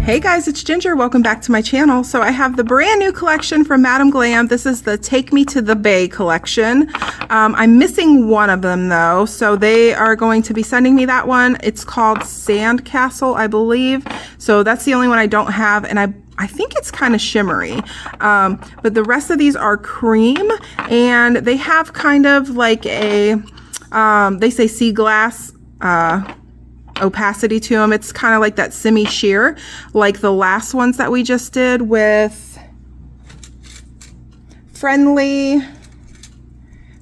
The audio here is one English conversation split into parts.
Hey guys, it's Ginger. Welcome back to my channel. So I have the brand new collection from Madam Glam. This is the Take Me to the Bay collection. I'm missing one of them though, so they are going to be sending me that one. It's called Sandcastle, I believe. So that's the only one I don't have, and I think it's kind of shimmery. But the rest of these are cream, and they have kind of like a, they say sea glass, opacity to them. It's kind of like that semi-sheer, like the last ones that we just did with Friendly,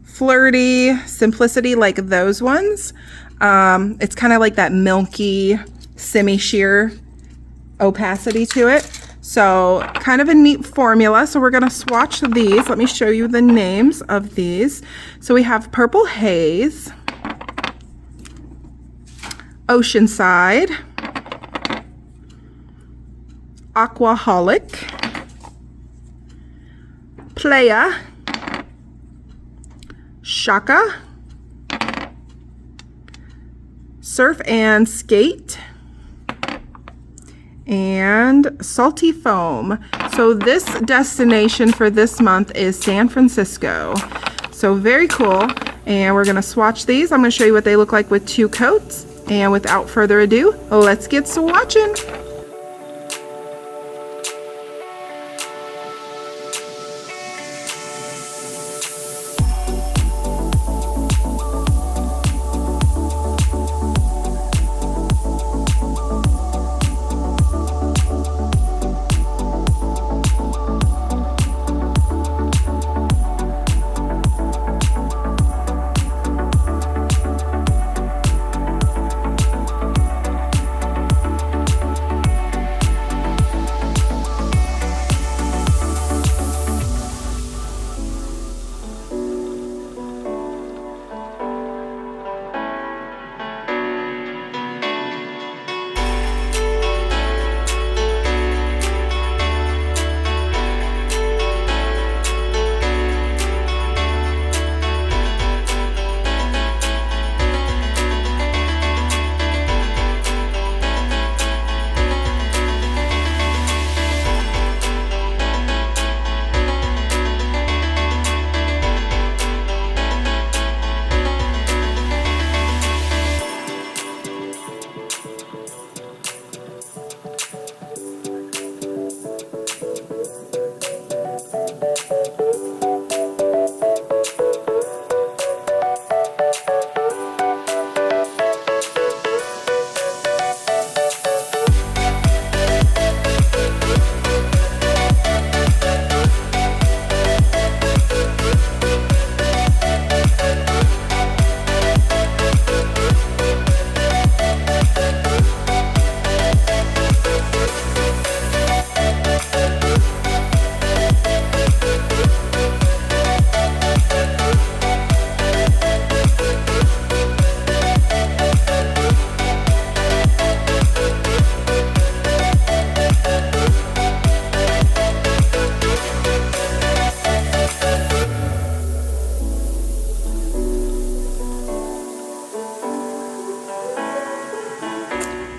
Flirty, Simplicity, like those ones. It's kind of like that milky semi-sheer opacity to it. So kind of a neat formula. So we're going to swatch these. Let me show you the names of these. So we have Purple Haze, Oceanside, Aquaholic, Playa, Shaka, Surf and Skate, and Salty Foam. So this destination for this month is San Francisco. So very cool. And we're going to swatch these. I'm going to show you what they look like with 2 coats. And without further ado, let's get swatching.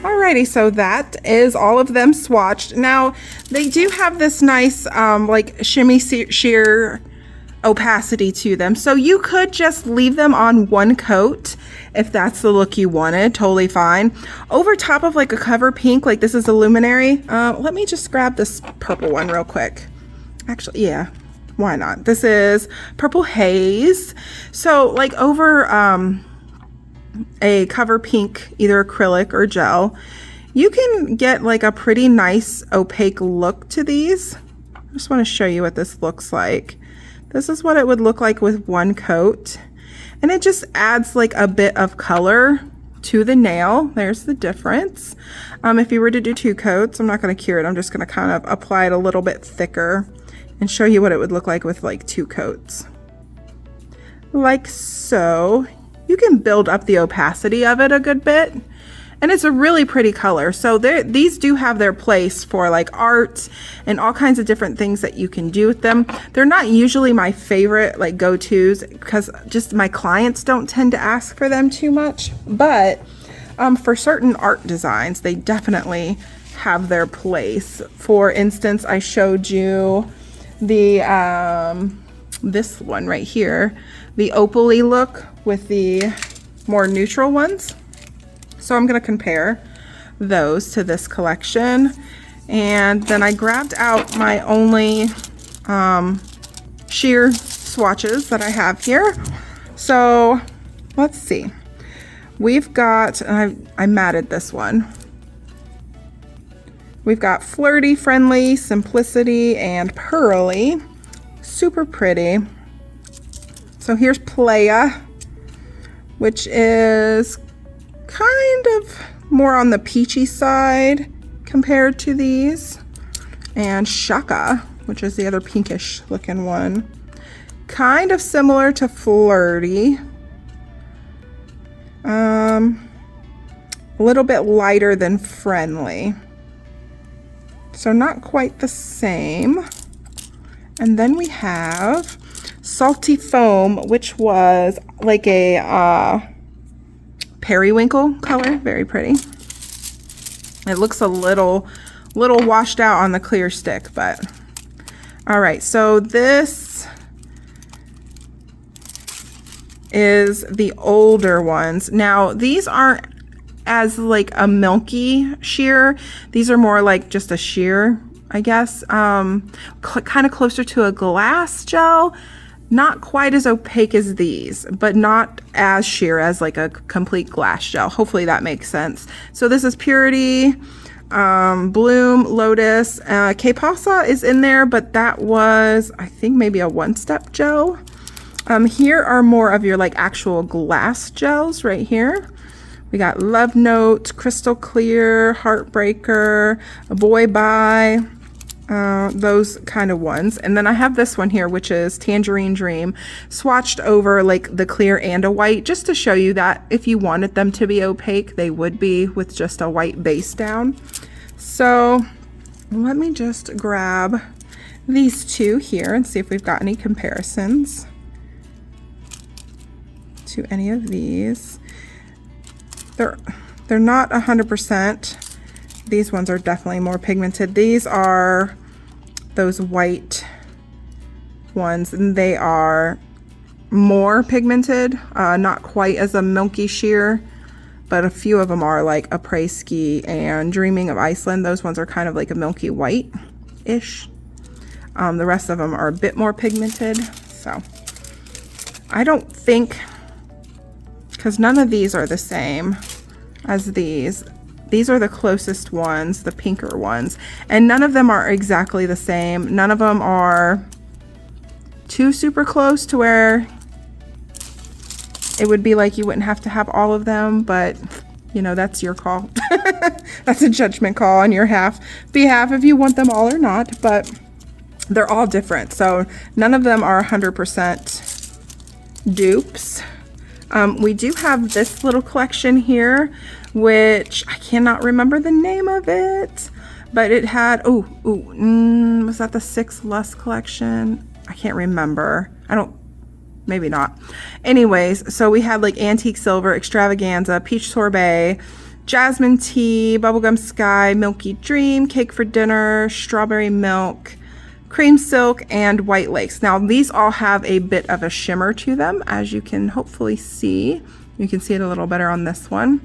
Alrighty, so that is all of them swatched. Now, they do have this nice, like shimmy sheer opacity to them. So you could just leave them on one coat if that's the look you wanted, totally fine. Over top of like a cover pink, like this is a luminary. Let me just grab this purple one real quick. Actually, yeah, why not? This is Purple Haze. So like over, a cover pink, either acrylic or gel, you can get like a pretty nice opaque look to these. I just want to show you what this looks like. This is what it would look like with one coat, and it just adds like a bit of color to the nail. There's the difference. If you were to do 2 coats, I'm not going to cure it, I'm just going to kind of apply it a little bit thicker and show you what it would look like with like 2 coats, like so. You can build up the opacity of it a good bit, and it's a really pretty color. So these do have their place for like art and all kinds of different things that you can do with them. They're not usually my favorite like go-tos because just my clients don't tend to ask for them too much, but for certain art designs they definitely have their place. For instance, I showed you the this one right here, the opal-y look with the more neutral ones. So I'm going to compare those to this collection. And then I grabbed out my only sheer swatches that I have here. So let's see. We've got, I matted this one. We've got Flirty, Friendly, Simplicity, and Pearly. Super pretty. So here's Playa, which is kind of more on the peachy side compared to these. And Shaka, which is the other pinkish looking one. Kind of similar to Flirty. A little bit lighter than Friendly. So not quite the same. And then we have Salty Foam, which was like a periwinkle color. Very pretty. It looks a little washed out on the clear stick, but all right. So this is the older ones. Now these aren't as like a milky sheer. These are more like just a sheer, I guess. Kind of closer to a glass gel. Not quite as opaque as these, but not as sheer as like a complete glass gel. Hopefully that makes sense. So this is Purity, Bloom, Lotus, K-Pasa is in there, but that was, I think, maybe a one-step gel. Here are more of your like actual glass gels right here. We got Love Note, Crystal Clear, Heartbreaker, Boy Bye, those kind of ones. And then I have this one here, which is Tangerine Dream, swatched over like the clear and a white, just to show you that if you wanted them to be opaque, they would be with just a white base down. So let me just grab these two here and see if we've got any comparisons to any of these. They're not 100%. These ones are definitely more pigmented. These are those white ones, and they are more pigmented, not quite as a milky sheer, but a few of them are like Après-Ski and Dreaming of Iceland. Those ones are kind of like a milky white-ish. The rest of them are a bit more pigmented. So I don't think, because none of these are the same as these. These are the closest ones, the pinker ones, and none of them are exactly the same. None of them are too super close to where it would be like you wouldn't have to have all of them, but you know, that's your call. That's a judgment call on your behalf if you want them all or not, but they're all different. So none of them are 100% dupes. We do have this little collection here, which I cannot remember the name of it, but it had, was that the 6 Lust collection? I can't remember. Maybe not. Anyways, so we had like Antique Silver, Extravaganza, Peach Sorbet, Jasmine Tea, Bubblegum Sky, Milky Dream, Cake for Dinner, Strawberry Milk, Cream Silk, and White Lakes. Now these all have a bit of a shimmer to them, as you can hopefully see. You can see it a little better on this one.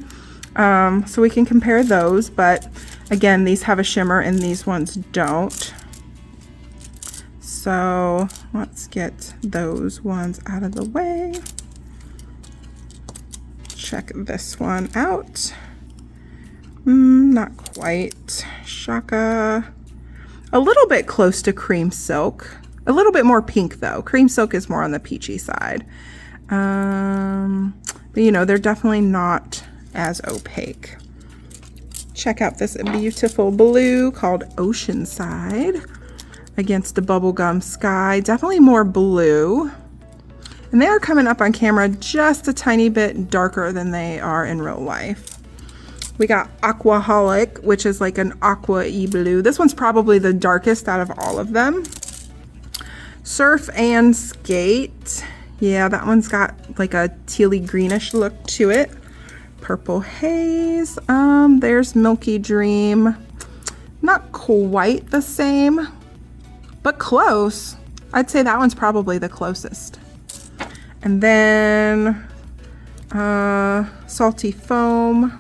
So we can compare those, but again, these have a shimmer and these ones don't. So let's get those ones out of the way. Check this one out. Not quite. Shaka. A little bit close to Cream Silk. A little bit more pink though. Cream Silk is more on the peachy side. But you know, they're definitely not as opaque. Check out this beautiful blue called Oceanside against the Bubblegum Sky. Definitely more blue. And they are coming up on camera just a tiny bit darker than they are in real life. We got Aquaholic, which is like an aqua-y blue. This one's probably the darkest out of all of them. Surf and Skate. Yeah, that one's got like a tealy greenish look to it. Purple Haze. There's Milky Dream. Not quite the same, but close. I'd say that one's probably the closest. And then Salty Foam.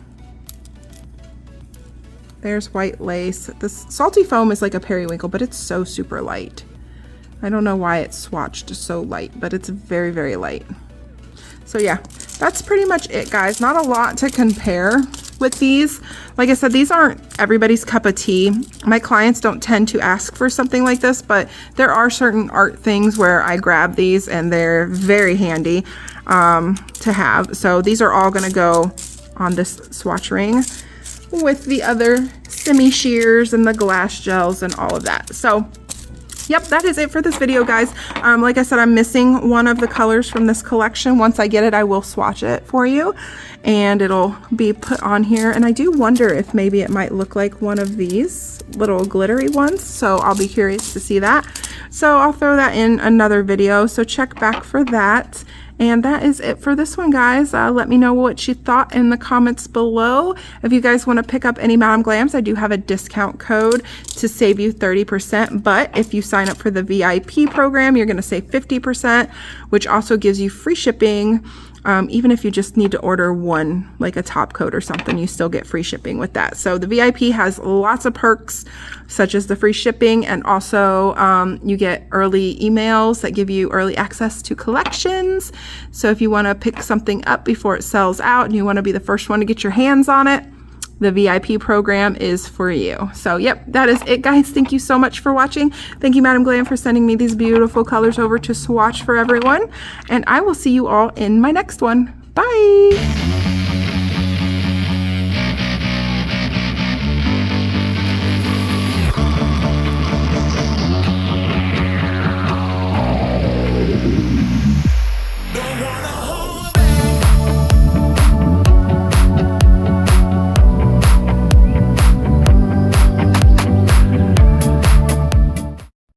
There's White Lace. This Salty Foam is like a periwinkle, but it's so super light. I don't know why it's swatched so light, but it's very, very light. So yeah, that's pretty much it, guys. Not a lot to compare with these. Like I said, these aren't everybody's cup of tea. My clients don't tend to ask for something like this, but there are certain art things where I grab these and they're very handy to have. So these are all gonna go on this swatch ring with the other semi shears and the glass gels and all of that. So yep, that is it for this video, guys. Like I said, I'm missing one of the colors from this collection. Once I get it, I will swatch it for you and it'll be put on here. And I do wonder if maybe it might look like one of these little glittery ones. So I'll be curious to see that. So I'll throw that in another video. So check back for that. And that is it for this one, guys. Let me know what you thought in the comments below. If you guys want to pick up any Madam Glams, I do have a discount code to save you 30%. But if you sign up for the VIP program, you're going to save 50%, which also gives you free shipping. Even if you just need to order one, like a top coat or something, you still get free shipping with that. So the VIP has lots of perks, such as the free shipping, and also you get early emails that give you early access to collections. So if you want to pick something up before it sells out and you want to be the first one to get your hands on it, the VIP program is for you. So yep, that is it, guys. Thank you so much for watching. Thank you, Madam Glam, for sending me these beautiful colors over to swatch for everyone. And I will see you all in my next one. Bye.